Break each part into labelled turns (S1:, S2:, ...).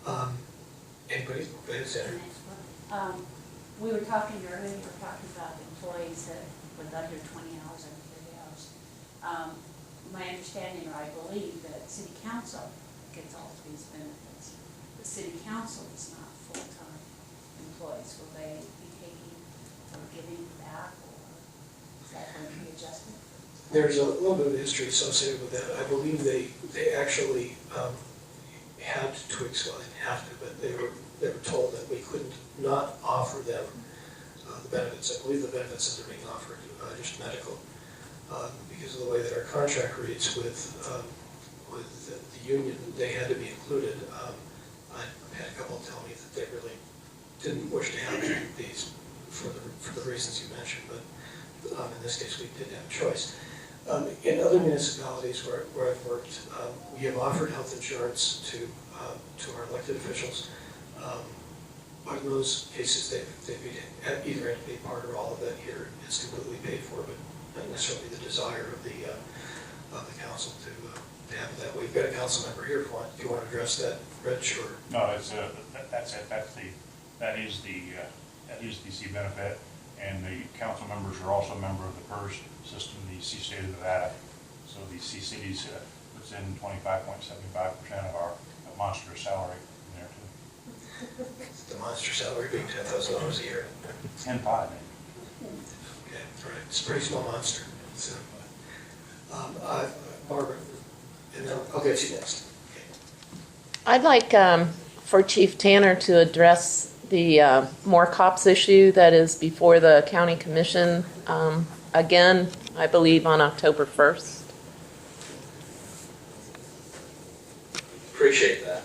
S1: Anybody? Go ahead, Senator.
S2: We were talking earlier, we were talking about employees that would under 20 hours and 30 hours. My understanding, or I believe, that city council gets all of these benefits. The city council is not full-time employees. Will they be taking or giving back, or is that going to be adjusted?
S1: There's a little bit of history associated with that. I believe they actually had to tweaks, well, they didn't have to, but they were told that we couldn't not offer them the benefits. I believe the benefits that they're being offered, just medical, because of the way that our contract reads with the union, they had to be included. I had a couple tell me that they really didn't wish to have these for the reasons you mentioned, but in this case we did have a choice. In other municipalities where I've worked, we have offered health insurance to our elected officials. In those cases, they've either had to pay part or all of that. Here it's completely paid for, but not necessarily the desire of the council to have it that way. We've got a council member here if you want to address that, Rich, or
S3: no, that's it. That is the C benefit, and the council members are also a member of the PERS system, the C state of Nevada. So the C cities puts in 25.75% of our monster salary in there too.
S1: The monster salary being $10,000 a year.
S3: 10.5.
S1: Okay, all right. It's a pretty small monster. So, Barbara, and then I'll get you next. Okay.
S4: I'd like for Chief Tanner to address the more cops issue that is before the county commission again, I believe on October 1st.
S5: Appreciate that.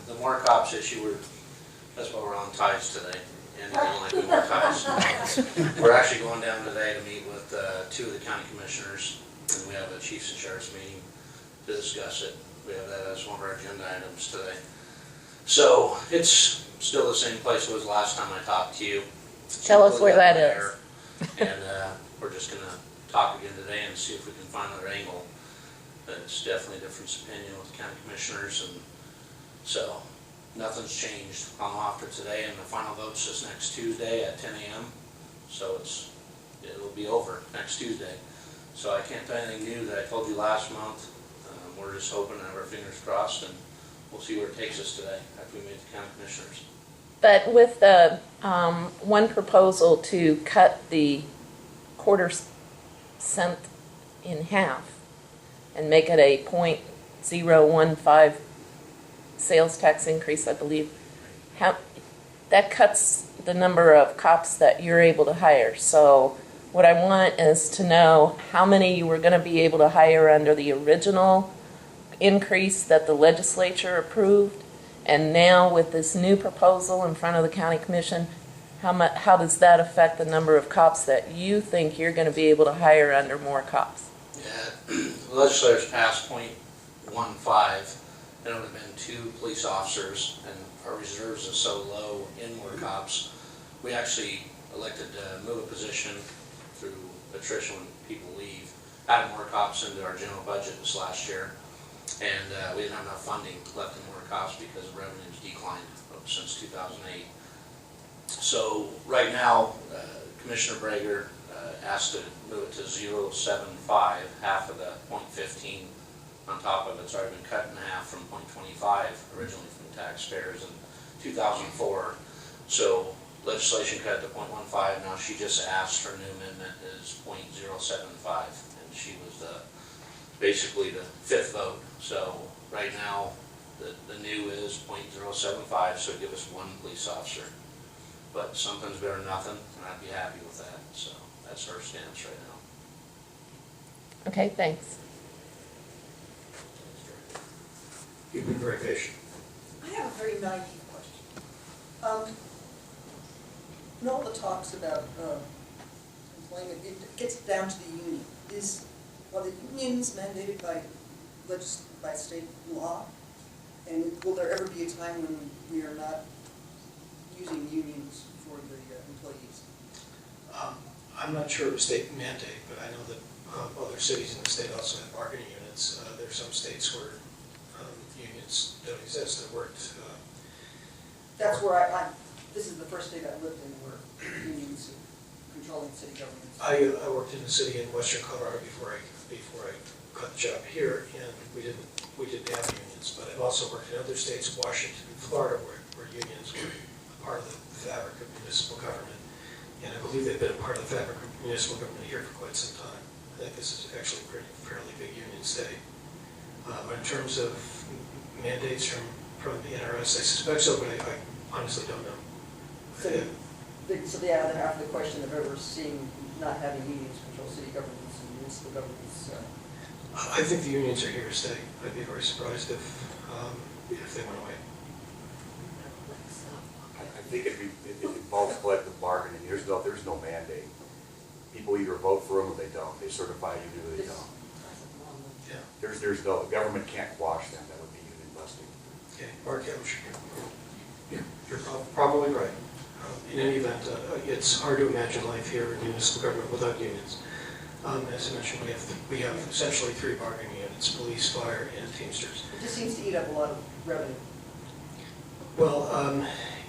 S5: The more cops issue, that's why we're on ties today, and we don't like more ties. We're actually going down today to meet with 2 of the county commissioners, and we have a chiefs and sheriffs meeting to discuss it. We have that as one of our agenda items today. So it's still the same place it was last time I talked to you.
S4: Tell us where that is.
S5: And we're just going to talk again today and see if we can find another angle. But it's definitely a different opinion with the county commissioners, and so nothing's changed. I'm off for today, and the final vote's this next Tuesday at 10 a.m. So it'll be over next Tuesday. So I can't tell you anything new that I told you last month. We're just hoping and have our fingers crossed, and we'll see where it takes us today after we meet the county commissioners.
S4: But with the one proposal to cut the quarter-cent in half and make it a 0.015 sales tax increase, I believe, that cuts the number of cops that you're able to hire. So what I want is to know how many you were going to be able to hire under the original increase that the legislature approved, and now with this new proposal in front of the county commission, how does that affect the number of cops that you think you're going to be able to hire under more cops?
S5: Yeah, the legislators passed 0.15, and it would have been 2 police officers, and our reserves are so low in more cops. We actually elected to move a position through attrition when people leave, added more cops into our general budget this last year, and we didn't have enough funding left in more cops because revenues declined since 2008. So right now, Commissioner Brager asked to move it to 0.75, half of the 0.15 on top of it's already been cut in half from 0.25 originally from taxpayers in 2004. So legislation cut to 0.15. Now she just asked for a new amendment is 0.075, and she was basically the 5th vote. So right now the new is 0.075, so give us 1 police officer. But something's better than nothing, and I'd be happy with that. So that's our stance right now.
S4: Okay, thanks.
S1: you've been very patient.
S6: I have a very naive question. In all the talks about employment, it gets down to the union. Are the unions mandated by state law? And will there ever be a time when we are not using unions for the employees?
S1: I'm not sure of a state mandate, but I know that other cities in the state also have bargaining units. There are some states where unions unions don't exist. I worked,
S6: That's where this is the first state I lived in where unions are controlling city governments.
S1: I worked in a city in western Colorado before I got the job here, and we didn't have unions. But I've also worked in other states, Washington and Florida, where unions were a part of the fabric of municipal government. And I believe they've been a part of the fabric of municipal government here for quite some time. I think this is actually a fairly big union state. But in terms of mandates from the NRS, I suspect so, but I honestly don't know.
S6: So the other half of the question of ever seeing not having unions control city governments and municipal governments.
S1: I think the unions are here to stay. I'd be very surprised if they went away.
S7: I think it involves collective bargaining. There's no mandate. People either vote for them or they don't. They certify you do or they don't.
S1: Yeah.
S7: There's no, the government can't quash them. That would be union busting.
S1: Okay, Mark, you're probably right. In any event, it's hard to imagine life here in municipal government without unions. As I mentioned, we have essentially 3 bargaining units: police, fire, and Teamsters.
S6: It just seems to eat up a lot of revenue.
S1: Well,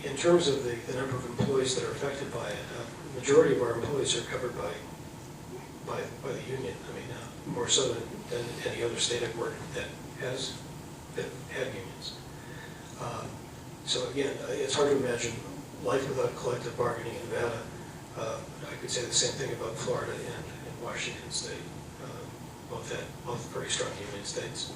S1: in terms of the number of employees that are affected by it, the majority of our employees are covered by the union. I mean, more so than any other state I've worked that had unions. So again, it's hard to imagine life without collective bargaining in Nevada. I could say the same thing about Florida and Washington State. Both very strong union states.